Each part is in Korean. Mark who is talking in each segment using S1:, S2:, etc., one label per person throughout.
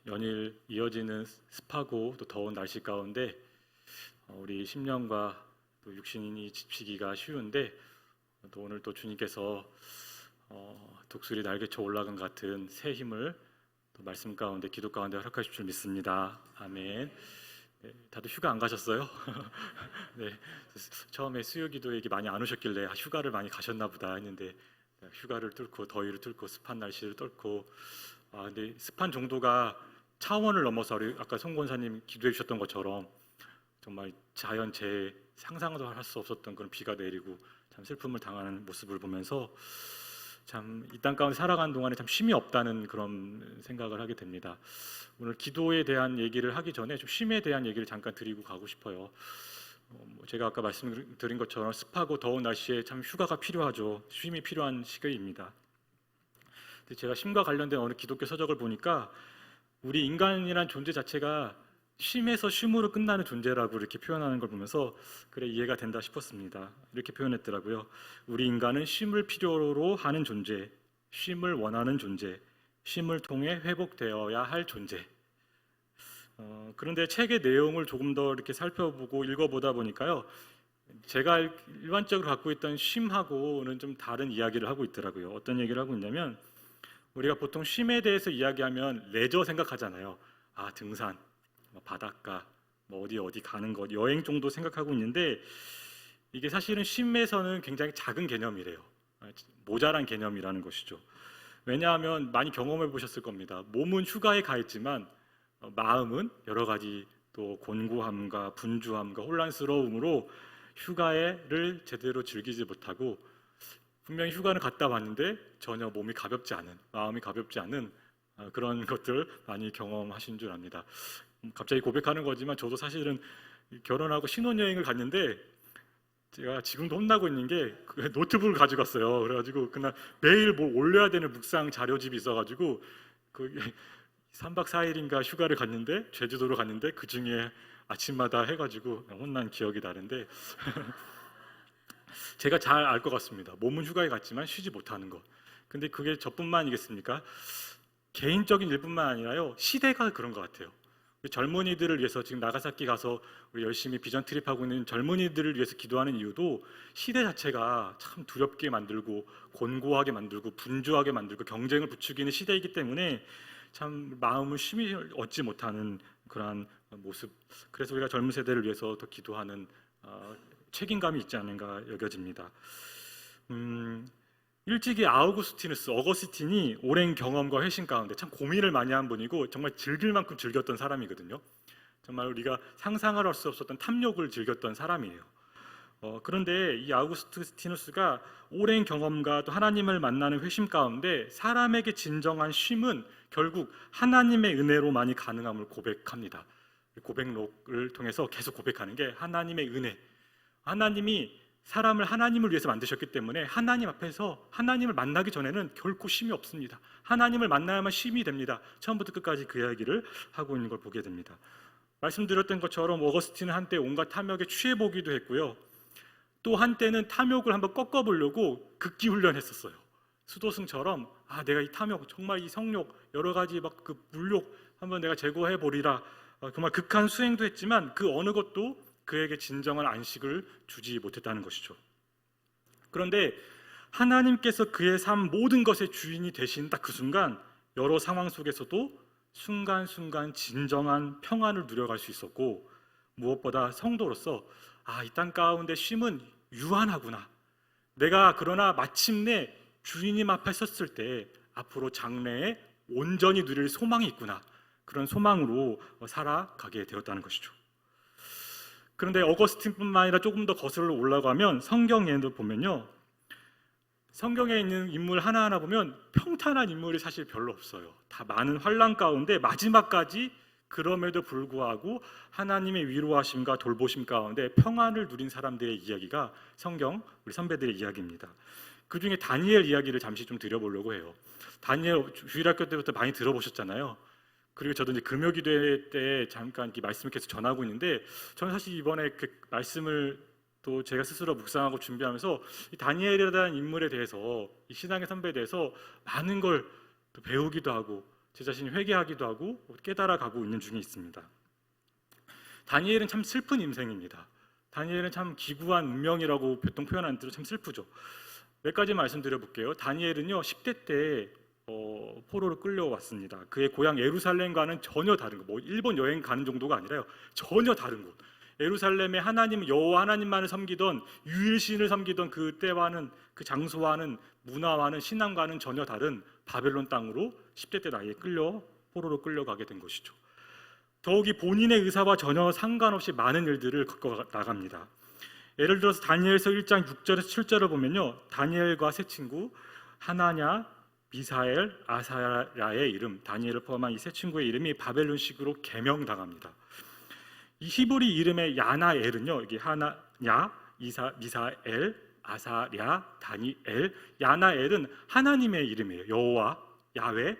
S1: 연일 이어지는 습하고 또 더운 날씨 가운데 우리 심령과 또 육신이 지치기가 쉬운데 또 오늘 또 주님께서 독수리 날개쳐 올라간 같은 새 힘을 또 말씀 가운데 기도 가운데 허락하실 줄 믿습니다. 아멘. 네, 다들 휴가 안 가셨어요? 네, 처음에 수요 기도에 많이 안 오셨길래 휴가를 많이 가셨나 보다 했는데 휴가를 뚫고 더위를 뚫고 습한 날씨를 뚫고 근데 습한 정도가 차원을 넘어서 아까 송 권사님 기도해 주셨던 것처럼 정말 자연재해 상상도 할 수 없었던 그런 비가 내리고 참 슬픔을 당하는 모습을 보면서 참 이 땅 가운데 살아가는 동안에 참 쉼이 없다는 그런 생각을 하게 됩니다. 오늘 기도에 대한 얘기를 하기 전에 좀 쉼에 대한 얘기를 잠깐 드리고 가고 싶어요. 제가 아까 말씀드린 것처럼 습하고 더운 날씨에 참 휴가가 필요하죠. 쉼이 필요한 시기입니다. 근데 제가 쉼과 관련된 어느 기독교 서적을 보니까 우리 인간이란 존재 자체가 쉼에서 쉼으로 끝나는 존재라고 이렇게 표현하는 걸 보면서 그래 이해가 된다 싶었습니다. 이렇게 표현했더라고요. 우리 인간은 쉼을 필요로 하는 존재, 쉼을 원하는 존재, 쉼을 통해 회복되어야 할 존재. 그런데 책의 내용을 조금 더 이렇게 살펴보고 읽어보다 보니까요, 제가 일반적으로 갖고 있던 쉼하고는 좀 다른 이야기를 하고 있더라고요. 어떤 얘기를 하고 있냐면 우리가 보통 쉼에 대해서 이야기하면 레저 생각하잖아요. 등산, 바닷가, 어디 가는 것, 여행 정도 생각하고 있는데 이게 사실은 쉼에서는 굉장히 작은 개념이래요. 모자란 개념이라는 것이죠. 왜냐하면 많이 경험해 보셨을 겁니다. 몸은 휴가에 가 있지만 마음은 여러 가지 또 곤고함과 분주함과 혼란스러움으로 휴가를 제대로 즐기지 못하고 분명히 휴가는 갔다 왔는데 전혀 몸이 가볍지 않은, 마음이 가볍지 않은 그런 것들 많이 경험하신 줄 압니다. 갑자기 고백하는 거지만 저도 사실은 결혼하고 신혼여행을 갔는데 제가 지금도 혼나고 있는 게 노트북을 가져갔어요. 그래가지고 그날 매일 뭘 올려야 되는 묵상 자료집이 있어가지고 그 3박 4일인가 휴가를 갔는데 제주도로 갔는데 그 중에 아침마다 해가지고 혼난 기억이 나는데 제가 잘 알 것 같습니다. 몸은 휴가에 갔지만 쉬지 못하는 것. 근데 그게 저뿐만이겠습니까? 개인적인 일뿐만 아니라요. 시대가 그런 것 같아요. 젊은이들을 위해서 지금 나가사키 가서 우리 열심히 비전 트립하고 있는 젊은이들을 위해서 기도하는 이유도 시대 자체가 참 두렵게 만들고 곤고하게 만들고 분주하게 만들고 경쟁을 부추기는 시대이기 때문에 참 마음을 쉼이 얻지 못하는 그러한 모습. 그래서 우리가 젊은 세대를 위해서 더 기도하는 책임감이 있지 않은가 여겨집니다. 일찍이 어거스틴이 오랜 경험과 회심 가운데 참 고민을 많이 한 분이고 정말 즐길 만큼 즐겼던 사람이거든요. 정말 우리가 상상을 할 수 없었던 탐욕을 즐겼던 사람이에요. 그런데 이 아우구스티누스가 오랜 경험과 또 하나님을 만나는 회심 가운데 사람에게 진정한 쉼은 결국 하나님의 은혜로만이 가능함을 고백합니다. 고백록을 통해서 계속 고백하는 게 하나님의 은혜. 하나님이 사람을 하나님을 위해서 만드셨기 때문에 하나님 앞에서 하나님을 만나기 전에는 결코 쉼이 없습니다. 하나님을 만나야만 쉼이 됩니다. 처음부터 끝까지 그 이야기를 하고 있는 걸 보게 됩니다. 말씀드렸던 것처럼 어거스틴은 한때 온갖 탐욕에 취해보기도 했고요. 또 한때는 탐욕을 한번 꺾어보려고 극기 훈련했었어요. 수도승처럼 내가 이 탐욕, 정말 이 성욕, 여러 가지 막 그 물욕 한번 내가 제거해보리라 정말 극한 수행도 했지만 그 어느 것도 그에게 진정한 안식을 주지 못했다는 것이죠. 그런데 하나님께서 그의 삶 모든 것의 주인이 되신 딱 그 순간 여러 상황 속에서도 순간순간 진정한 평안을 누려갈 수 있었고 무엇보다 성도로서 이 땅 가운데 쉼은 유한하구나. 내가 그러나 마침내 주인님 앞에 섰을 때 앞으로 장래에 온전히 누릴 소망이 있구나. 그런 소망으로 살아가게 되었다는 것이죠. 그런데 어거스틴뿐만 아니라 조금 더 거슬러 올라가면 성경에도 보면요, 성경에 있는 인물 하나하나 보면 평탄한 인물이 사실 별로 없어요. 다 많은 환난 가운데 마지막까지 그럼에도 불구하고 하나님의 위로하심과 돌보심 가운데 평안을 누린 사람들의 이야기가 성경 우리 선배들의 이야기입니다. 그 중에 다니엘 이야기를 잠시 좀 드려보려고 해요. 다니엘 주일학교 때부터 많이 들어보셨잖아요. 그리고 저도 이제 금요기도회 때 잠깐 이렇게 말씀을 계속 전하고 있는데 저는 사실 이번에 그 말씀을 또 제가 스스로 묵상하고 준비하면서 이 다니엘이라는 인물에 대해서 이 신앙의 선배에 대해서 많은 걸 또 배우기도 하고 제 자신이 회개하기도 하고 깨달아가고 있는 중에 있습니다. 다니엘은 참 슬픈 인생입니다. 다니엘은 참 기구한 운명이라고 보통 표현하는 대로 참 슬프죠. 몇 가지 말씀드려 볼게요. 다니엘은요 10대 때 포로로 끌려왔습니다. 그의 고향 예루살렘과는 전혀 다른 거, 뭐 일본 여행 가는 정도가 아니라요, 전혀 다른 곳. 예루살렘의 하나님 여호와 하나님만을 섬기던, 유일신을 섬기던 그 때와는, 그 장소와는, 문화와는, 신앙과는 전혀 다른 바벨론 땅으로 10대 때 나이에 포로로 끌려가게 된 것이죠. 더욱이 본인의 의사와 전혀 상관없이 많은 일들을 겪어 나갑니다. 예를 들어서 다니엘서 1장 6절에서 7절을 보면요, 다니엘과 세 친구 하나냐, 미사엘, 아사야의 이름, 다니엘을 포함한 이 세 친구의 이름이 바벨론식으로 개명당합니다. 이 히브리 이름의 야나엘은요, 이게 하나냐, 미사엘, 아사랴, 다니엘, 야나엘은 하나님의 이름이에요. 여호와, 야훼,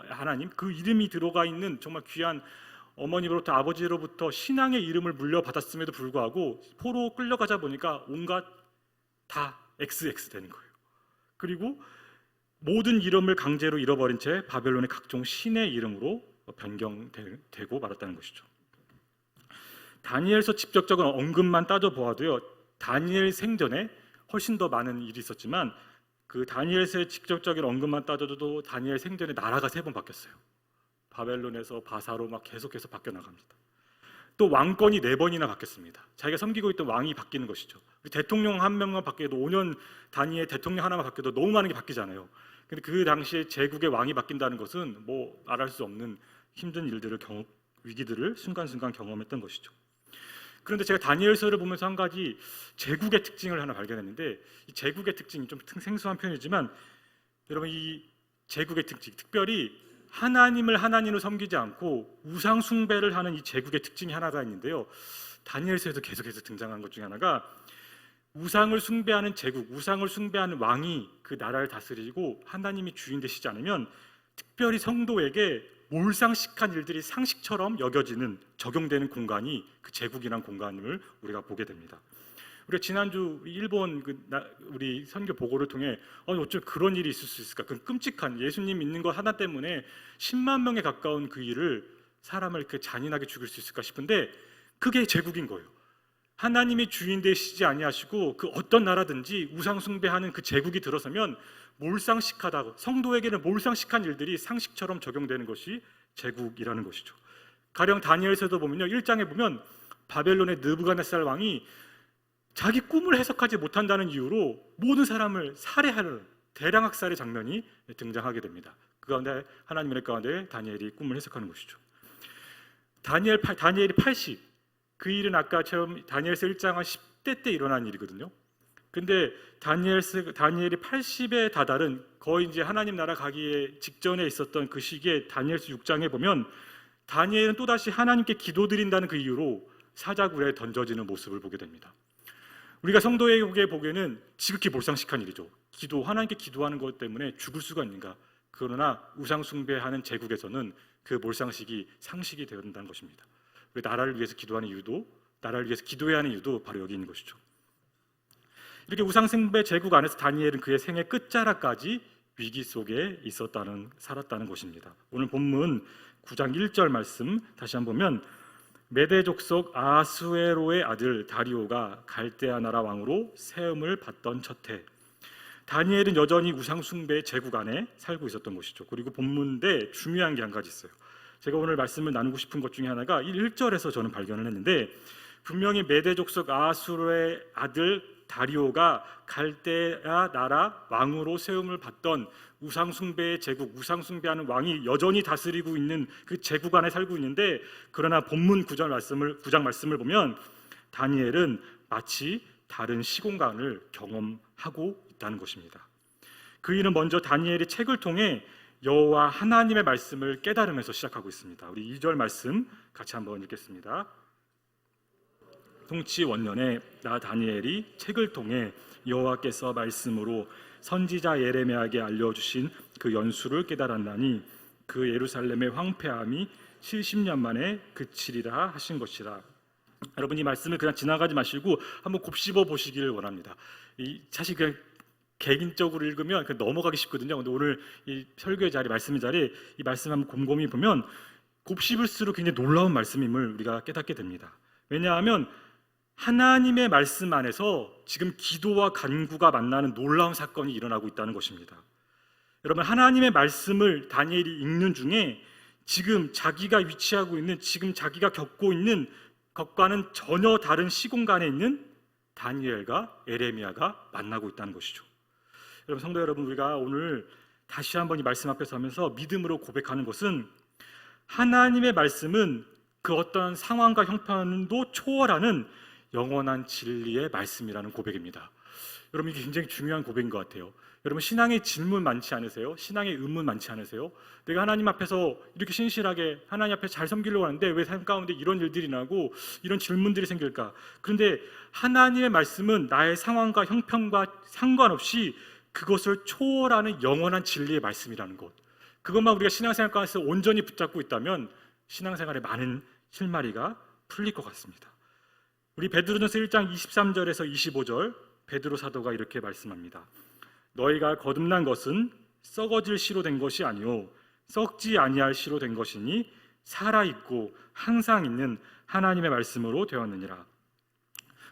S1: 하나님, 그 이름이 들어가 있는 정말 귀한, 어머니로부터 아버지로부터 신앙의 이름을 물려받았음에도 불구하고 포로 끌려가자 보니까 온갖 다 XX 되는 거예요. 그리고 모든 이름을 강제로 잃어버린 채 바벨론의 각종 신의 이름으로 변경되고 말았다는 것이죠. 다니엘서 직접적인 언급만 따져보아도요, 다니엘 생전에 훨씬 더 많은 일이 있었지만 그 다니엘서의 직접적인 언급만 따져도 다니엘 생전에 나라가 3번 바뀌었어요. 바벨론에서 바사로 막 계속해서 바뀌어 나갑니다. 또 왕권이 4번이나 바뀌었습니다. 자기가 섬기고 있던 왕이 바뀌는 것이죠. 대통령 한 명만 바뀌어도 5년 단위의 대통령 하나만 바뀌어도 너무 많은 게 바뀌잖아요. 근데 그 당시에 제국의 왕이 바뀐다는 것은 뭐 말할 수 없는 힘든 일들을 위기들을 순간순간 경험했던 것이죠. 그런데 제가 다니엘서를 보면서 한 가지 제국의 특징을 하나 발견했는데, 이 제국의 특징이 좀 생소한 표현이지만 여러분, 이 제국의 특징, 특별히 하나님을 하나님으로 섬기지 않고 우상 숭배를 하는 이 제국의 특징이 하나가 있는데요, 다니엘서에도 계속해서 등장한 것 중에 하나가 우상을 숭배하는 제국, 우상을 숭배하는 왕이 그 나라를 다스리고 하나님이 주인 되시지 않으면 특별히 성도에게 몰상식한 일들이 상식처럼 여겨지는, 적용되는 공간이 그 제국이란 공간을 우리가 보게 됩니다. 우리가 지난주 일본 우리 선교 보고를 통해 어쩜 그런 일이 있을 수 있을까? 그 끔찍한, 예수님 믿는 것 하나 때문에 10만 명에 가까운 그 일을, 사람을 이렇게 잔인하게 죽일 수 있을까 싶은데 그게 제국인 거예요. 하나님이 주인 되시지 아니하시고 그 어떤 나라든지 우상 숭배하는 그 제국이 들어서면 몰상식하다고, 성도에게는 몰상식한 일들이 상식처럼 적용되는 것이 제국이라는 것이죠. 가령 다니엘서도 보면요, 1장에 보면 바벨론의 느부갓네살 왕이 자기 꿈을 해석하지 못한다는 이유로 모든 사람을 살해하는 대량 학살의 장면이 등장하게 됩니다. 그 가운데 하나님의 은혜 가운데 다니엘이 꿈을 해석하는 것이죠. 다니엘이 80, 그 일은 아까 처음 다니엘서 1장은 10대 때 일어난 일이거든요. 근데 다니엘이 80에 다다른, 거의 이제 하나님 나라 가기에 직전에 있었던 그 시기에 다니엘서 6장에 보면 다니엘은 또다시 하나님께 기도드린다는 그 이유로 사자굴에 던져지는 모습을 보게 됩니다. 우리가 성도에게 보기에는 지극히 몰상식한 일이죠. 하나님께 기도하는 것 때문에 죽을 수가 있는가? 그러나 우상 숭배하는 제국에서는 그 몰상식이 상식이 되어야 된다는 것입니다. 우리 나라를 위해서 기도하는 이유도, 나라를 위해서 기도해야 하는 이유도 바로 여기 있는 것이죠. 이렇게 우상 숭배 제국 안에서 다니엘은 그의 생애 끝자락까지 위기 속에 살았다는 것입니다. 오늘 본문 9장 1절 말씀 다시 한번 보면, 메대 족속 아수에로의 아들 다리오가 갈대아 나라 왕으로 세움을 받던 첫해, 다니엘은 여전히 우상 숭배의 제국 안에 살고 있었던 것이죠. 그리고 본문인데 중요한 게 한 가지 있어요. 제가 오늘 말씀을 나누고 싶은 것 중에 하나가 1절에서 저는 발견을 했는데, 분명히 메대 족속 아수르의 아들 다리오가 갈대아 나라 왕으로 세움을 받던 우상 숭배의 제국, 우상 숭배하는 왕이 여전히 다스리고 있는 그 제국 안에 살고 있는데, 그러나 본문 9장 말씀을 보면 다니엘은 마치 다른 시공간을 경험하고 있다는 것입니다. 그 일은 먼저 다니엘이 책을 통해 여호와 하나님의 말씀을 깨달으면서 시작하고 있습니다. 우리 2절 말씀 같이 한번 읽겠습니다. 통치 원년에 나 다니엘이 책을 통해 여호와께서 말씀으로 선지자 예레미야에게 알려주신 그 연수를 깨달았나니 그 예루살렘의 황폐함이 70년 만에 그치리라 하신 것이라. 여러분, 이 말씀을 그냥 지나가지 마시고 한번 곱씹어 보시기를 원합니다. 사실 그냥 개인적으로 읽으면 넘어가기 쉽거든요. 근데 오늘 이 설교의 자리, 말씀의 자리, 이 말씀 한번 곰곰이 보면 곱씹을수록 굉장히 놀라운 말씀임을 우리가 깨닫게 됩니다. 왜냐하면 하나님의 말씀 안에서 지금 기도와 간구가 만나는 놀라운 사건이 일어나고 있다는 것입니다. 여러분, 하나님의 말씀을 다니엘이 읽는 중에 지금 자기가 위치하고 있는, 지금 자기가 겪고 있는 것과는 전혀 다른 시공간에 있는 다니엘과 에레미야가 만나고 있다는 것이죠. 여러분, 성도 여러분, 우리가 오늘 다시 한번 이 말씀 앞에 서면서 믿음으로 고백하는 것은 하나님의 말씀은 그 어떤 상황과 형편도 초월하는 영원한 진리의 말씀이라는 고백입니다. 여러분, 이게 굉장히 중요한 고백인 것 같아요. 여러분, 신앙의 질문 많지 않으세요? 신앙의 의문 많지 않으세요? 내가 하나님 앞에서 이렇게 신실하게 하나님 앞에 잘 섬기려고 하는데 왜 삶 가운데 이런 일들이 나고 이런 질문들이 생길까? 그런데 하나님의 말씀은 나의 상황과 형편과 상관없이 그것을 초월하는 영원한 진리의 말씀이라는 것, 그것만 우리가 신앙생활 가운데서 온전히 붙잡고 있다면 신앙생활에 많은 실마리가 풀릴 것 같습니다. 우리 베드로전서 1장 23절에서 25절 베드로 사도가 이렇게 말씀합니다. 너희가 거듭난 것은 썩어질 씨로 된 것이 아니요 썩지 아니할 씨로 된 것이니 살아있고 항상 있는 하나님의 말씀으로 되었느니라.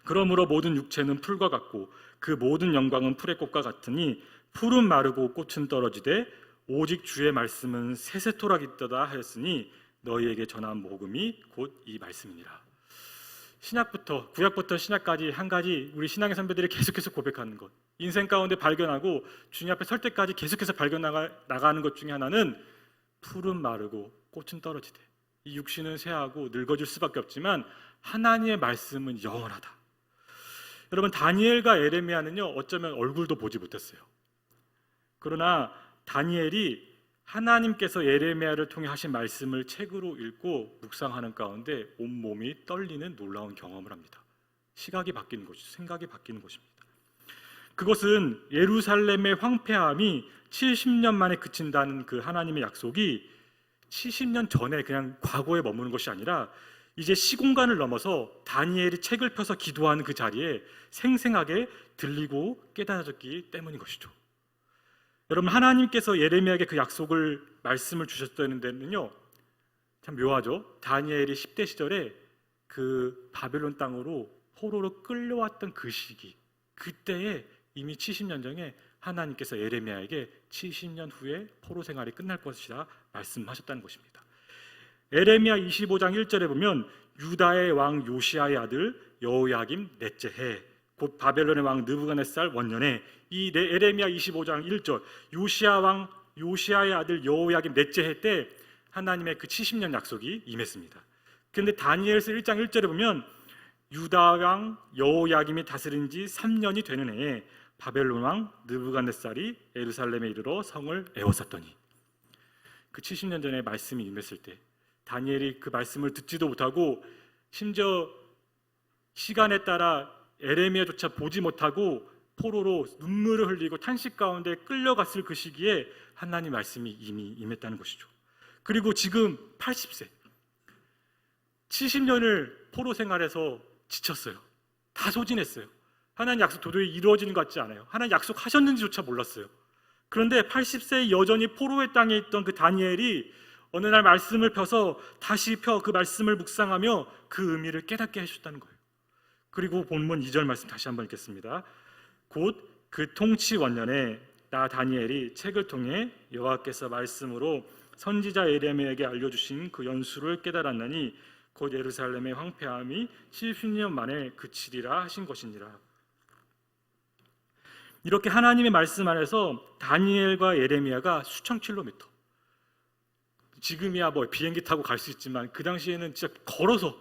S1: 그러므로 모든 육체는 풀과 같고 그 모든 영광은 풀의 꽃과 같으니 풀은 마르고 꽃은 떨어지되 오직 주의 말씀은 세세토록 있도다 하였으니 너희에게 전한 복음이 곧 이 말씀이니라. 신약부터 구약부터 신약까지 한 가지 우리 신앙의 선배들이 계속해서 고백하는 것, 인생 가운데 발견하고 주님 앞에 설 때까지 계속해서 나가는 것 중에 하나는 풀은 마르고 꽃은 떨어지되, 이 육신은 쇠하고 늙어질 수밖에 없지만 하나님의 말씀은 영원하다. 여러분, 다니엘과 에레미야는요 어쩌면 얼굴도 보지 못했어요. 그러나 다니엘이 하나님께서 에레미야를 통해 하신 말씀을 책으로 읽고 묵상하는 가운데 온몸이 떨리는 놀라운 경험을 합니다. 시각이 바뀌는 것이죠. 생각이 바뀌는 것입니다. 그것은 예루살렘의 황폐함이 70년 만에 그친다는 그 하나님의 약속이 70년 전에 그냥 과거에 머무는 것이 아니라 이제 시공간을 넘어서 다니엘이 책을 펴서 기도하는 그 자리에 생생하게 들리고 깨달아졌기 때문인 것이죠. 여러분, 하나님께서 예레미야에게 그 약속을 말씀을 주셨다는 데는요 참 묘하죠. 다니엘이 10대 시절에 그 바벨론 땅으로 포로로 끌려왔던 그 시기, 그때에 이미 70년 전에 하나님께서 예레미야에게 70년 후에 포로 생활이 끝날 것이라 말씀하셨다는 것입니다. 에레미야 25장 1절에 보면 유다의 왕 요시야의 아들 여호야김 넷째 해, 곧 바벨론의 왕 느부갓네살 원년에, 이 에레미야 25장 1절 요시야의 아들 여호야김 넷째 해 때 하나님의 그 70년 약속이 임했습니다. 그런데 다니엘서 1장 1절에 보면 유다 왕 여호야김이 다스린 지 3년이 되는 해에 바벨론 왕 느부갓네살이 예루살렘에 이르러 성을 에워쌌더니, 그 70년 전에 말씀이 임했을 때 다니엘이 그 말씀을 듣지도 못하고 심지어 시간에 따라 에레미야조차 보지 못하고 포로로 눈물을 흘리고 탄식 가운데 끌려갔을 그 시기에 하나님 말씀이 이미 임했다는 것이죠. 그리고 지금 80세, 70년을 포로 생활에서 지쳤어요. 다 소진했어요. 하나님 약속 도저히 이루어지는 것 같지 않아요. 하나님 약속하셨는지조차 몰랐어요. 그런데 80세에 여전히 포로의 땅에 있던 그 다니엘이 어느 날 말씀을 펴서 다시 그 말씀을 묵상하며 그 의미를 깨닫게 해주셨다는 거예요. 그리고 본문 2절 말씀 다시 한번 읽겠습니다. 곧 그 통치 원년에 나 다니엘이 책을 통해 여호와께서 말씀으로 선지자 예레미야에게 알려주신 그 연수를 깨달았나니 곧 예루살렘의 황폐함이 70년 만에 그치리라 하신 것이니라. 이렇게 하나님의 말씀 안에서 다니엘과 예레미야가 수천 킬로미터, 지금이야 비행기 타고 갈 수 있지만 그 당시에는 진짜 걸어서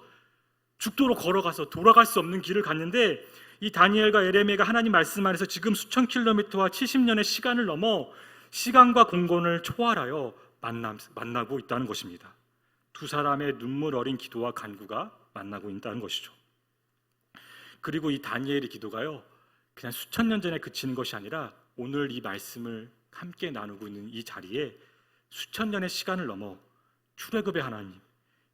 S1: 죽도록 걸어가서 돌아갈 수 없는 길을 갔는데, 이 다니엘과 예레미야가 하나님 말씀 안에서 지금 수천 킬로미터와 70년의 시간을 넘어 시간과 공간을 초월하여 만나고 있다는 것입니다. 두 사람의 눈물 어린 기도와 간구가 만나고 있다는 것이죠. 그리고 이 다니엘의 기도가요 그냥 수천 년 전에 그치는 것이 아니라 오늘 이 말씀을 함께 나누고 있는 이 자리에 수천 년의 시간을 넘어 출애굽의 하나님,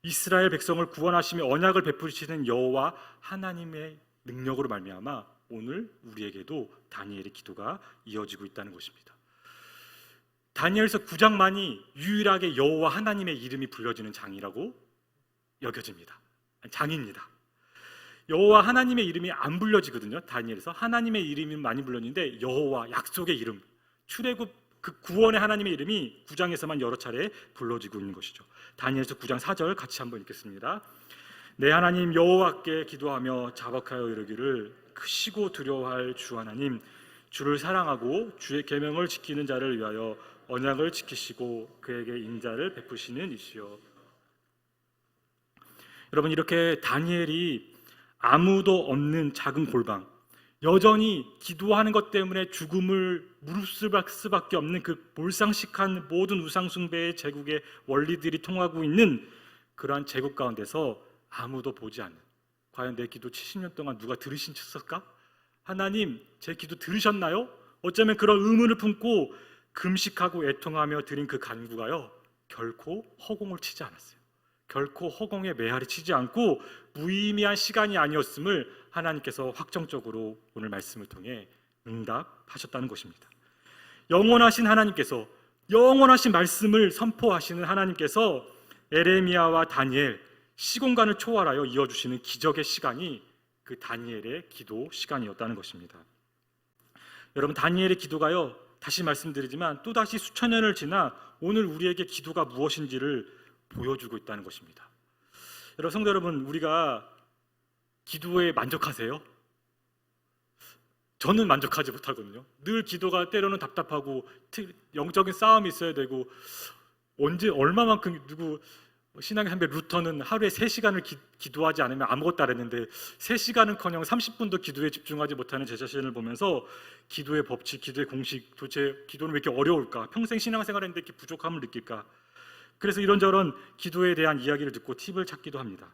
S1: 이스라엘 백성을 구원하시며 언약을 베푸시는 여호와 하나님의 능력으로 말미암아 오늘 우리에게도 다니엘의 기도가 이어지고 있다는 것입니다. 다니엘서 9장만이 유일하게 여호와 하나님의 이름이 불려지는 장이라고 여겨집니다. 장입니다. 여호와 하나님의 이름이 안 불려지거든요. 다니엘에서 하나님의 이름이 많이 불렸는데 여호와 약속의 이름, 출애굽 그 구원의 하나님의 이름이 9장에서만 여러 차례 불러지고 있는 것이죠. 다니엘서 9장 4절 같이 한번 읽겠습니다. 내 하나님 여호와께 기도하며 자박하여 이르기를 크시고 두려워할 주 하나님, 주를 사랑하고 주의 계명을 지키는 자를 위하여 언약을 지키시고 그에게 인자를 베푸시는 이시여. 여러분, 이렇게 다니엘이 아무도 없는 작은 골방, 여전히 기도하는 것 때문에 죽음을 무릅쓸 수밖에 없는 그 몰상식한 모든 우상숭배의 제국의 원리들이 통하고 있는 그러한 제국 가운데서 아무도 보지 않는, 과연 내 기도 70년 동안 누가 들으셨을까? 하나님, 제 기도 들으셨나요? 어쩌면 그런 의문을 품고 금식하고 애통하며 드린 그 간구가요, 결코 허공을 치지 않았어요. 결코 허공에 메아리 치지 않고 무의미한 시간이 아니었음을 하나님께서 확정적으로 오늘 말씀을 통해 응답하셨다는 것입니다. 영원하신 하나님께서, 영원하신 말씀을 선포하시는 하나님께서 에레미야와 다니엘, 시공간을 초월하여 이어주시는 기적의 시간이 그 다니엘의 기도 시간이었다는 것입니다. 여러분, 다니엘의 기도가요, 다시 말씀드리지만 또다시 수천 년을 지나 오늘 우리에게 기도가 무엇인지를 보여주고 있다는 것입니다. 여러분, 성도 여러분, 우리가 기도에 만족하세요? 저는 만족하지 못하거든요. 늘 기도가 때로는 답답하고 영적인 싸움이 있어야 되고, 언제 얼마만큼 누구 신앙의 선배 루터는 하루에 3시간을 기도하지 않으면 아무것도 안 했는데 3시간은커녕 30분도 기도에 집중하지 못하는 제 자신을 보면서 기도의 법칙, 기도의 공식, 도대체 기도는 왜 이렇게 어려울까? 평생 신앙생활 했는데 이렇게 부족함을 느낄까? 그래서 이런저런 기도에 대한 이야기를 듣고 팁을 찾기도 합니다.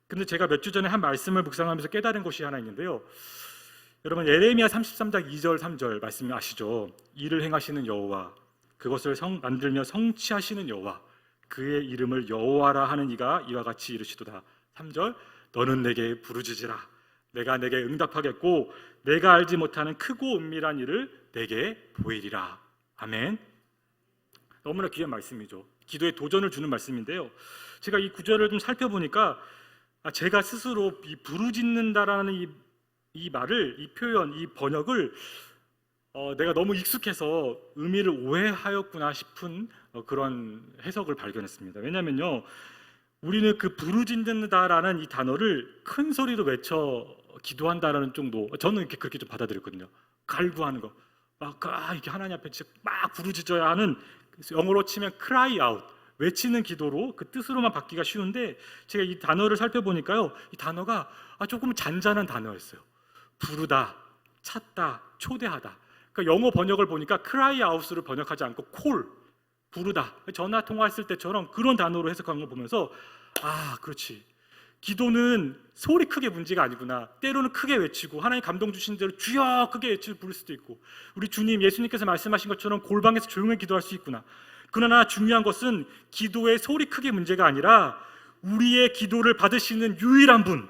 S1: 근데 제가 몇 주 전에 한 말씀을 묵상하면서 깨달은 것이 하나 있는데요. 여러분, 예레미야 33장 2절 3절 말씀 아시죠? 이를 행하시는 여호와, 그것을 만들며 성취하시는 여호와, 그의 이름을 여호와라 하는 이가 이와 같이 이르시도다. 3절, 너는 내게 부르짖으라. 내가 내게 응답하겠고 내가 알지 못하는 크고 은밀한 일을 내게 보이리라. 아멘. 너무나 귀한 말씀이죠. 기도에 도전을 주는 말씀인데요. 제가 이 구절을 좀 살펴보니까 제가 스스로 이 부르짖는다라는 이 말을, 이 표현, 이 번역을 내가 너무 익숙해서 의미를 오해하였구나 싶은 그런 해석을 발견했습니다. 왜냐하면요, 우리는 그 부르짖는다라는 이 단어를 큰 소리로 외쳐 기도한다라는 정도, 저는 그렇게 좀 받아들였거든요. 갈구하는 거, 막 이렇게 하나님 앞에 진짜 막 부르짖어야 하는, 영어로 치면 cry out, 외치는 기도로 그 뜻으로만 받기가 쉬운데, 제가 이 단어를 살펴보니까요, 이 단어가 조금 잔잔한 단어였어요. 부르다, 찾다, 초대하다. 그러니까 영어 번역을 보니까 cry out를 번역하지 않고 call, 부르다, 전화 통화했을 때처럼 그런 단어로 해석한 걸 보면서 그렇지, 기도는 소리 크게 문제가 아니구나. 때로는 크게 외치고 하나님 감동 주신 대로 주여 크게 외치고 부를 수도 있고, 우리 주님, 예수님께서 말씀하신 것처럼 골방에서 조용히 기도할 수 있구나. 그러나 중요한 것은 기도의 소리 크게 문제가 아니라 우리의 기도를 받으시는 유일한 분,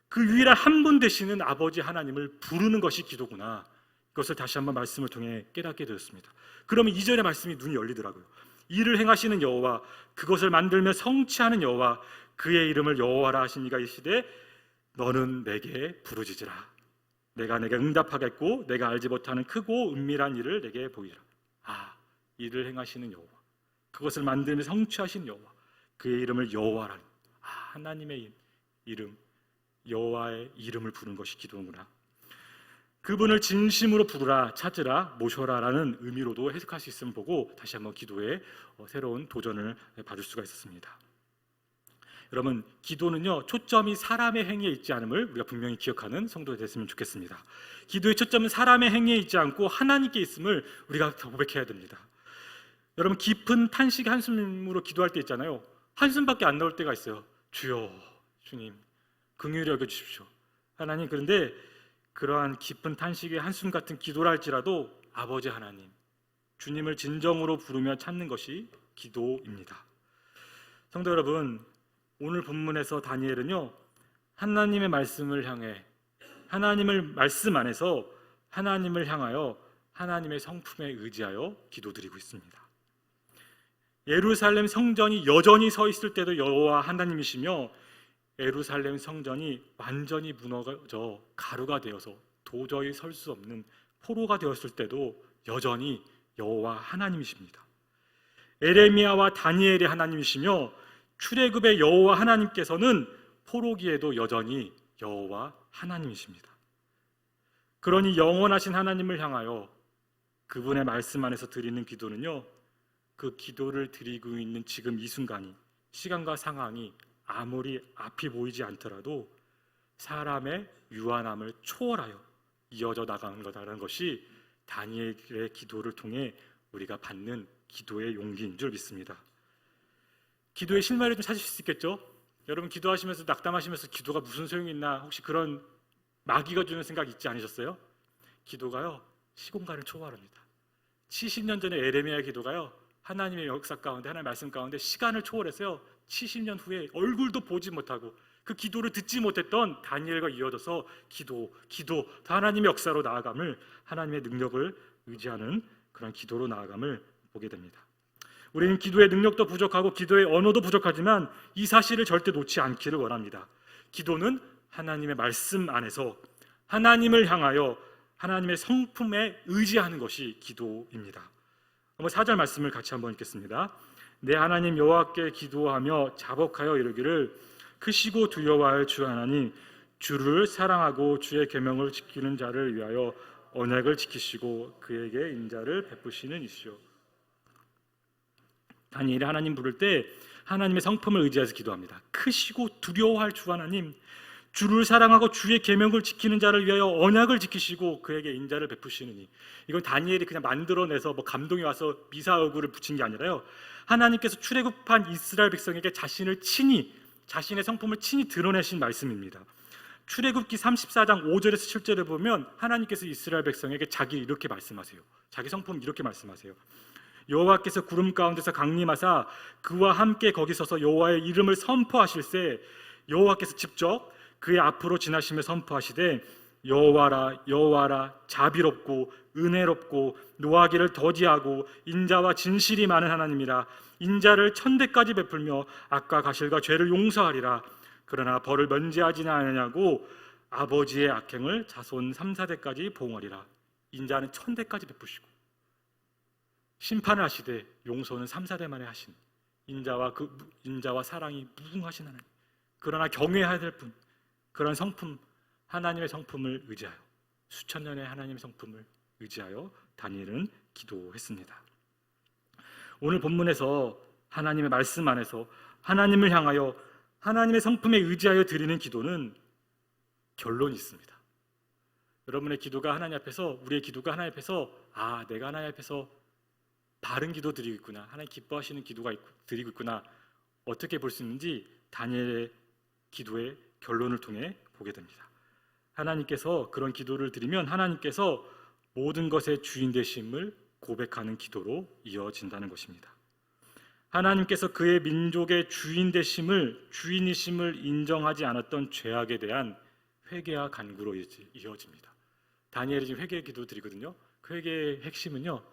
S1: 그 유일한 한 분 되시는 아버지 하나님을 부르는 것이 기도구나. 이것을 다시 한번 말씀을 통해 깨닫게 되었습니다. 그러면 2절의 말씀이 눈이 열리더라고요. 이를 행하시는 여호와, 그것을 만들며 성취하는 여호와, 그의 이름을 여호와라 하신 이가 이시되 너는 내게 부르짖으라. 내가 내게 응답하겠고 내가 알지 못하는 크고 은밀한 일을 내게 보이라. 이를 행하시는 여호와, 그것을 만들며 성취하신 여호와, 그의 이름을 여호와라. 하나님의 이름, 여호와의 이름을 부르는 것이 기도구나. 그분을 진심으로 부르라, 찾으라, 모셔라라는 의미로도 해석할 수 있음을 보고 다시 한번 기도에 새로운 도전을 받을 수가 있었습니다. 여러분, 기도는요, 초점이 사람의 행위에 있지 않음을 우리가 분명히 기억하는 성도가 됐으면 좋겠습니다. 기도의 초점은 사람의 행위에 있지 않고 하나님께 있음을 우리가 더 고백해야 됩니다. 여러분, 깊은 탄식의 한숨으로 기도할 때 있잖아요. 한숨밖에 안 나올 때가 있어요. 주여, 주님, 긍휼히 여겨주십시오. 하나님, 그런데 그러한 깊은 탄식의 한숨 같은 기도를 할지라도 아버지 하나님, 주님을 진정으로 부르며 찾는 것이 기도입니다. 성도 여러분, 오늘 본문에서 다니엘은요, 하나님의 말씀을 향해 하나님을 말씀 안에서 하나님을 향하여 하나님의 성품에 의지하여 기도드리고 있습니다. 예루살렘 성전이 여전히 서 있을 때도 여호와 하나님이시며, 예루살렘 성전이 완전히 무너져 가루가 되어서 도저히 설 수 없는 포로가 되었을 때도 여전히 여호와 하나님이십니다. 에레미야와 다니엘의 하나님이시며, 출애굽의 여호와 하나님께서는 포로기에도 여전히 여호와 하나님이십니다. 그러니 영원하신 하나님을 향하여 그분의 말씀 안에서 드리는 기도는요, 그 기도를 드리고 있는 지금 이 순간이, 시간과 상황이 아무리 앞이 보이지 않더라도 사람의 유한함을 초월하여 이어져 나가는 거다라는 것이 다니엘의 기도를 통해 우리가 받는 기도의 용기인 줄 믿습니다. 기도의 실마리를 좀 찾으실 수 있겠죠? 여러분 기도하시면서 낙담하시면서 기도가 무슨 소용이 있나 혹시 그런 마귀가 주는 생각 있지 않으셨어요? 기도가요 시공간을 초월합니다. 70년 전에 에레미야의 기도가요 하나님의 역사 가운데, 하나님의 말씀 가운데 시간을 초월해서요 70년 후에 얼굴도 보지 못하고 그 기도를 듣지 못했던 다니엘과 이어져서 기도 하나님의 역사로 나아감을, 하나님의 능력을 의지하는 그런 기도로 나아감을 보게 됩니다. 우리는 기도의 능력도 부족하고 기도의 언어도 부족하지만 이 사실을 절대 놓지 않기를 원합니다. 기도는 하나님의 말씀 안에서 하나님을 향하여 하나님의 성품에 의지하는 것이 기도입니다. 4절 말씀을 같이 한번 읽겠습니다. 내 하나님 여호와께 기도하며 자복하여 이르기를, 크시고 두려워할 주 하나님, 주를 사랑하고 주의 계명을 지키는 자를 위하여 언약을 지키시고 그에게 인자를 베푸시는 이시오. 다니엘이 하나님 부를 때 하나님의 성품을 의지해서 기도합니다. 크시고 두려워할 주 하나님, 주를 사랑하고 주의 계명을 지키는 자를 위하여 언약을 지키시고 그에게 인자를 베푸시느니. 이건 다니엘이 그냥 만들어내서 감동이 와서 미사 얼굴을 붙인 게 아니라요, 하나님께서 출애굽한 이스라엘 백성에게 자신의 성품을 친히 드러내신 말씀입니다. 출애굽기 34장 5절에서 7절을 보면 하나님께서 이스라엘 백성에게 이렇게 말씀하세요. 자기 성품 이렇게 말씀하세요. 여호와께서 구름 가운데서 강림하사 그와 함께 거기 서서 여호와의 이름을 선포하실세, 여호와께서 직접 그의 앞으로 지나시며 선포하시되, 여호와라 여호와라 자비롭고 은혜롭고 노하기를 더디하고 인자와 진실이 많은 하나님이라. 인자를 1000대까지 베풀며 악과 가실과 죄를 용서하리라. 그러나 벌을 면제하지는 않으냐고 아버지의 악행을 자손 3, 4대까지 보응하리라. 인자는 1000대까지 베푸시고 심판을 하시되 용서는 3, 4대 만에 하신 인자와 사랑이 무궁하신 하나님, 그러나 경외해야 될 분, 그런 성품, 하나님의 성품을 의지하여, 수천 년의 하나님의 성품을 의지하여 다니엘은 기도했습니다. 오늘 본문에서 하나님의 말씀 안에서 하나님을 향하여 하나님의 성품에 의지하여 드리는 기도는 결론이 있습니다. 여러분의 기도가 하나님 앞에서, 우리의 기도가 하나님 앞에서, 내가 하나님 앞에서 바른 기도 드리고 있구나, 하나님 기뻐하시는 기도가 드리고 있구나, 어떻게 볼 수 있는지 다니엘의 기도의 결론을 통해 보게 됩니다. 하나님께서 그런 기도를 드리면 하나님께서 모든 것의 주인 되심을 고백하는 기도로 이어진다는 것입니다. 하나님께서 그의 민족의 주인이심을 인정하지 않았던 죄악에 대한 회개와 간구로 이어집니다. 다니엘이 지금 회개의 기도 드리거든요. 그 회개의 핵심은요,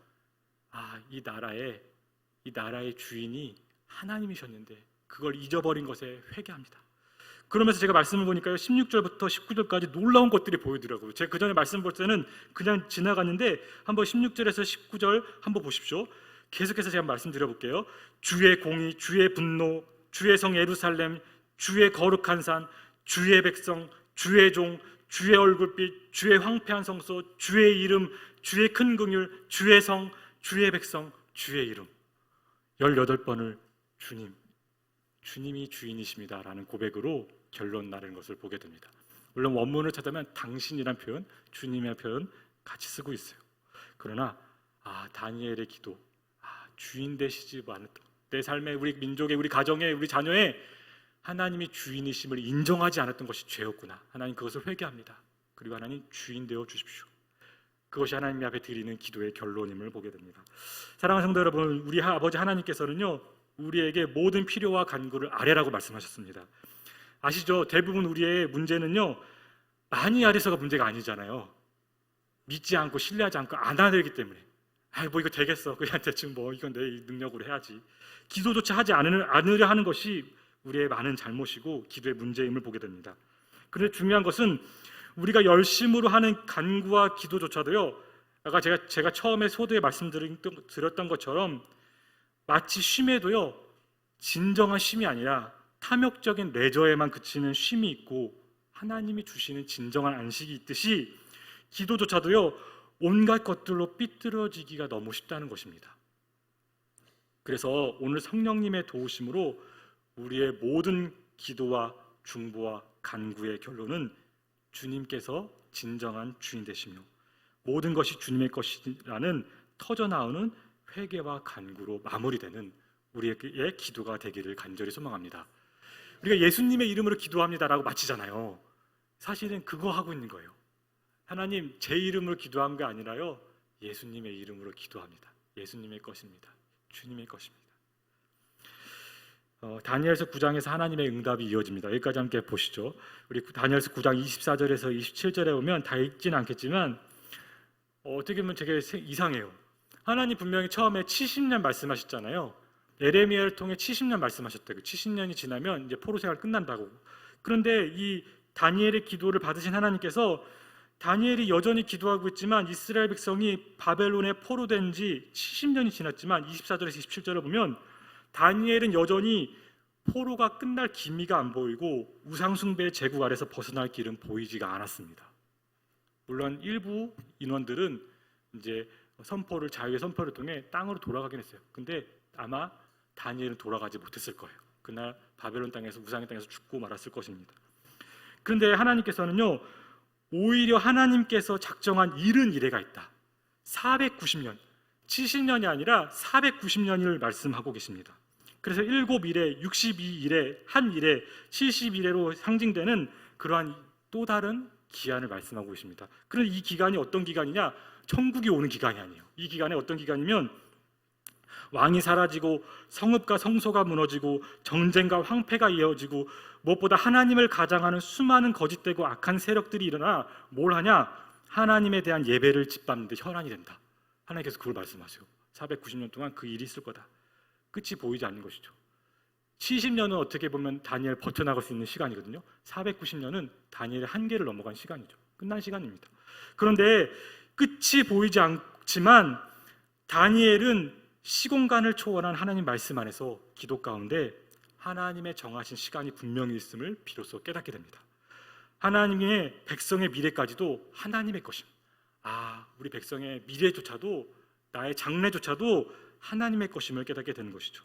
S1: 이 나라의 주인이 하나님이셨는데 그걸 잊어버린 것에 회개합니다. 그러면서 제가 말씀을 보니까요, 16절부터 19절까지 놀라운 것들이 보이더라고요. 제가 그 전에 말씀 볼 때는 그냥 지나갔는데 한번 16절에서 19절 한번 보십시오. 계속해서 제가 말씀드려볼게요. 주의 공의, 주의 분노, 주의 성 예루살렘, 주의 거룩한 산, 주의 백성, 주의 종, 주의 얼굴빛, 주의 황폐한 성소, 주의 이름, 주의 큰 긍휼, 주의 성, 주의 백성, 주의 이름. 18번을 주님이 주인이십니다 라는 고백으로 결론 나는 것을 보게 됩니다. 물론 원문을 찾아보면 당신이란 표현, 주님의 표현 같이 쓰고 있어요. 그러나 다니엘의 기도, 주인 되시지 않았던 내 삶에, 우리 민족에, 우리 가정에, 우리 자녀에 하나님이 주인이심을 인정하지 않았던 것이 죄였구나. 하나님 그것을 회개합니다. 그리고 하나님 주인 되어 주십시오. 그것이 하나님 앞에 드리는 기도의 결론임을 보게 됩니다. 사랑하는 성도 여러분, 우리 아버지 하나님께서는요, 우리에게 모든 필요와 간구를 아뢰라고 말씀하셨습니다. 아시죠? 대부분 우리의 문제는요, 많이 아래서가 문제가 아니잖아요. 믿지 않고 신뢰하지 않고 안 하기 때문에 뭐 이거 되겠어, 그냥 대충 뭐 이건 내 능력으로 해야지, 기도조차 하지 않으려 하는 것이 우리의 많은 잘못이고 기도의 문제임을 보게 됩니다. 그런데 중요한 것은 우리가 열심으로 하는 간구와 기도조차도요, 아까 제가 처음에 소두에 말씀드렸던 것처럼 마치 쉼에도요, 진정한 쉼이 아니라 탐욕적인 레저에만 그치는 쉼이 있고 하나님이 주시는 진정한 안식이 있듯이 기도조차도요, 온갖 것들로 삐뚤어지기가 너무 쉽다는 것입니다. 그래서 오늘 성령님의 도우심으로 우리의 모든 기도와 중보와 간구의 결론은 주님께서 진정한 주인 되시며 모든 것이 주님의 것이라는 터져나오는 회개와 간구로 마무리되는 우리의 기도가 되기를 간절히 소망합니다. 우리가 예수님의 이름으로 기도합니다라고 마치잖아요. 사실은 그거 하고 있는 거예요. 하나님, 제 이름으로 기도한 게 아니라요, 예수님의 이름으로 기도합니다. 예수님의 것입니다. 주님의 것입니다. 다니엘서 9장에서 하나님의 응답이 이어집니다. 여기까지 함께 보시죠. 우리 다니엘서 9장 24절에서 27절에 보면 다 읽지는 않겠지만 어떻게 보면 되게 이상해요. 하나님 분명히 처음에 70년 말씀하셨잖아요. 에레미야를 통해 70년 말씀하셨다고. 70년이 지나면 이제 포로 생활 끝난다고. 그런데 이 다니엘의 기도를 받으신 하나님께서 다니엘이 여전히 기도하고 있지만 이스라엘 백성이 바벨론에 포로된 지 70년이 지났지만 24절에서 27절을 보면 다니엘은 여전히 포로가 끝날 기미가 안 보이고 우상숭배의 제국 아래서 벗어날 길은 보이지가 않았습니다. 물론 일부 인원들은 이제 자유의 선포를 통해 땅으로 돌아가긴 했어요. 근데 아마 다니엘은 돌아가지 못했을 거예요. 그날 바벨론 땅에서 우상의 땅에서 죽고 말았을 것입니다. 그런데 하나님께서는요, 오히려 하나님께서 작정한 이른 이래가 있다. 490년, 70년이 아니라 490년을 말씀하고 계십니다. 그래서 7일에, 62일에, 한 일에, 70일에로 상징되는 그러한 또 다른 기한을 말씀하고 계십니다. 그런데 이 기간이 어떤 기간이냐? 천국이 오는 기간이 아니에요. 이 기간에 어떤 기간이면 왕이 사라지고 성읍과 성소가 무너지고 전쟁과 황폐가 이어지고 무엇보다 하나님을 가장하는 수많은 거짓되고 악한 세력들이 일어나 뭘 하냐? 하나님에 대한 예배를 짓밟는데 혈안이 된다. 하나님께서 그걸 말씀하세요. 490년 동안 그 일이 있을 거다. 끝이 보이지 않는 것이죠. 70년은 어떻게 보면 다니엘 버텨나갈 수 있는 시간이거든요. 490년은 다니엘의 한계를 넘어간 시간이죠. 끝난 시간입니다. 그런데 끝이 보이지 않지만 다니엘은 시공간을 초월한 하나님 말씀 안에서 기도 가운데 하나님의 정하신 시간이 분명히 있음을 비로소 깨닫게 됩니다. 하나님의 백성의 미래까지도 하나님의 것입니다. 우리 백성의 미래조차도, 나의 장래조차도 하나님의 것임을 깨닫게 되는 것이죠.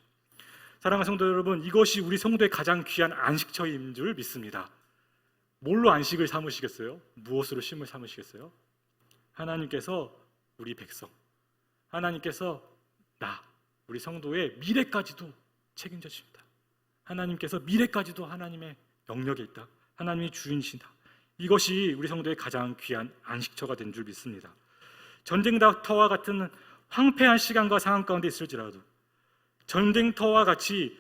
S1: 사랑하는 성도 여러분, 이것이 우리 성도의 가장 귀한 안식처인 줄 믿습니다. 뭘로 안식을 삼으시겠어요? 무엇으로 쉼을 삼으시겠어요? 하나님께서 우리 백성, 하나님께서 우리 성도의 미래까지도 책임져 주십니다. 하나님께서 미래까지도 하나님의 영역에 있다. 하나님이 주인이시다. 이것이 우리 성도의 가장 귀한 안식처가 된 줄 믿습니다. 전쟁터와 같은 황폐한 시간과 상황 가운데 있을지라도, 전쟁터와 같이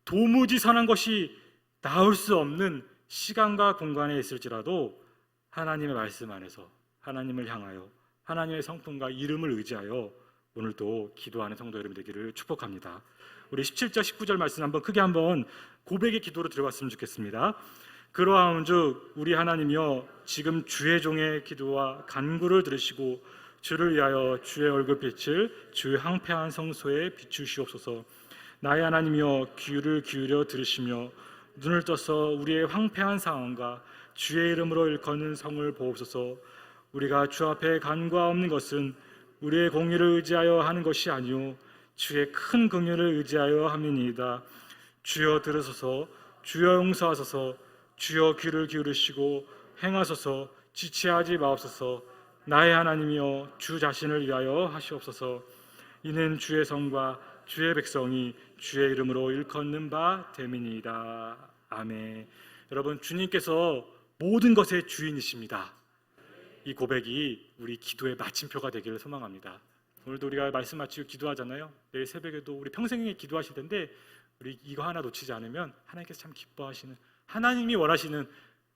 S1: 도무지 선한 것이 나올 수 없는 시간과 공간에 있을지라도 하나님의 말씀 안에서 하나님을 향하여 하나님의 성품과 이름을 의지하여 오늘도 기도하는 성도 여러분 되기를 축복합니다. 우리 17절 19절 말씀 한번 고백의 기도로 들어갔으면 좋겠습니다. 그러하온즉 우리 하나님이여, 지금 주의 종의 기도와 간구를 들으시고 주를 위하여 주의 얼굴빛을 주의 황폐한 성소에 비추시옵소서. 나의 하나님이여, 귀를 기울여 들으시며 눈을 떠서 우리의 황폐한 상황과 주의 이름으로 일컫는 성을 보옵소서. 우리가 주 앞에 간구하 없는 것은 우리의 공의를 의지하여 하는 것이 아니요 주의 큰 긍휼을 의지하여 함이니이다. 주여 들으소서. 주여 용서하소서. 주여 귀를 기울이시고 행하소서. 지체하지 마옵소서. 나의 하나님이여, 주 자신을 위하여 하시옵소서. 이는 주의 성과 주의 백성이 주의 이름으로 일컫는 바 됨이니이다. 아멘. 여러분, 주님께서 모든 것의 주인이십니다. 이 고백이 우리 기도의 마침표가 되기를 소망합니다. 오늘도 우리가 말씀 마치고 기도하잖아요. 내일 새벽에도 우리 평생에 기도하실 텐데 우리 이거 하나 놓치지 않으면 하나님께서 참 기뻐하시는, 하나님이 원하시는,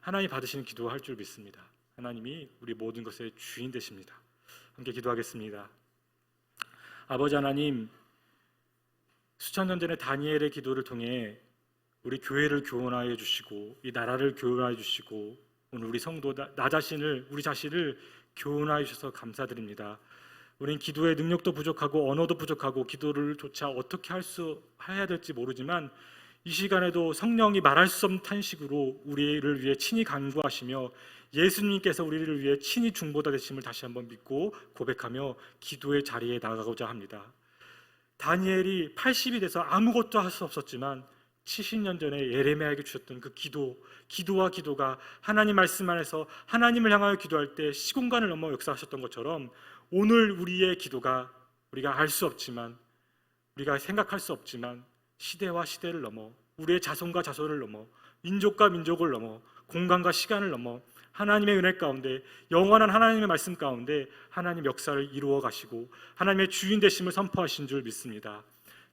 S1: 하나님 받으시는 기도할 줄 믿습니다. 하나님이 우리 모든 것의 주인 되십니다. 함께 기도하겠습니다. 아버지 하나님, 수천 년 전에 다니엘의 기도를 통해 우리 교회를 교훈하여 주시고 이 나라를 교훈하여 주시고 오늘 우리 성도 우리 자신을 교훈하여 주셔서 감사드립니다. 우린 기도의 능력도 부족하고 언어도 부족하고 기도를 조차 어떻게 해야 될지 모르지만 이 시간에도 성령이 말할 수 없는 탄식으로 우리를 위해 친히 간구하시며 예수님께서 우리를 위해 친히 중보자 되심을 다시 한번 믿고 고백하며 기도의 자리에 나가고자 합니다. 다니엘이 80이 돼서 아무것도 할 수 없었지만 70년 전에 예레미야에게 주셨던 그 기도와 기도가 하나님 말씀 안에서 하나님을 향하여 기도할 때 시공간을 넘어 역사하셨던 것처럼 오늘 우리의 기도가 우리가 알 수 없지만 우리가 생각할 수 없지만 시대와 시대를 넘어 우리의 자손과 자손을 넘어 민족과 민족을 넘어 공간과 시간을 넘어 하나님의 은혜 가운데 영원한 하나님의 말씀 가운데 하나님 역사를 이루어 가시고 하나님의 주인 되심을 선포하신 줄 믿습니다.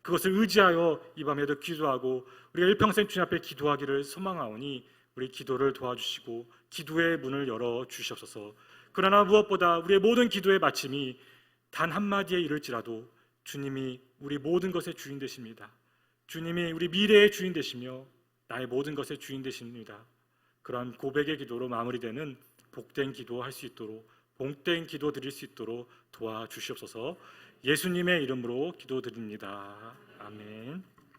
S1: 그것을 의지하여 이 밤에도 기도하고 우리가 일평생 주님 앞에 기도하기를 소망하오니 우리 기도를 도와주시고 기도의 문을 열어 주시옵소서. 그러나 무엇보다 우리의 모든 기도의 마침이 단 한마디에 이를지라도 주님이 우리 모든 것의 주인 되십니다. 주님이 우리 미래의 주인 되시며 나의 모든 것의 주인 되십니다. 그러한 고백의 기도로 마무리되는 복된 기도 할 수 있도록 복된 기도 드릴 수 있도록 도와주시옵소서. 예수님의 이름으로 기도드립니다. 아멘.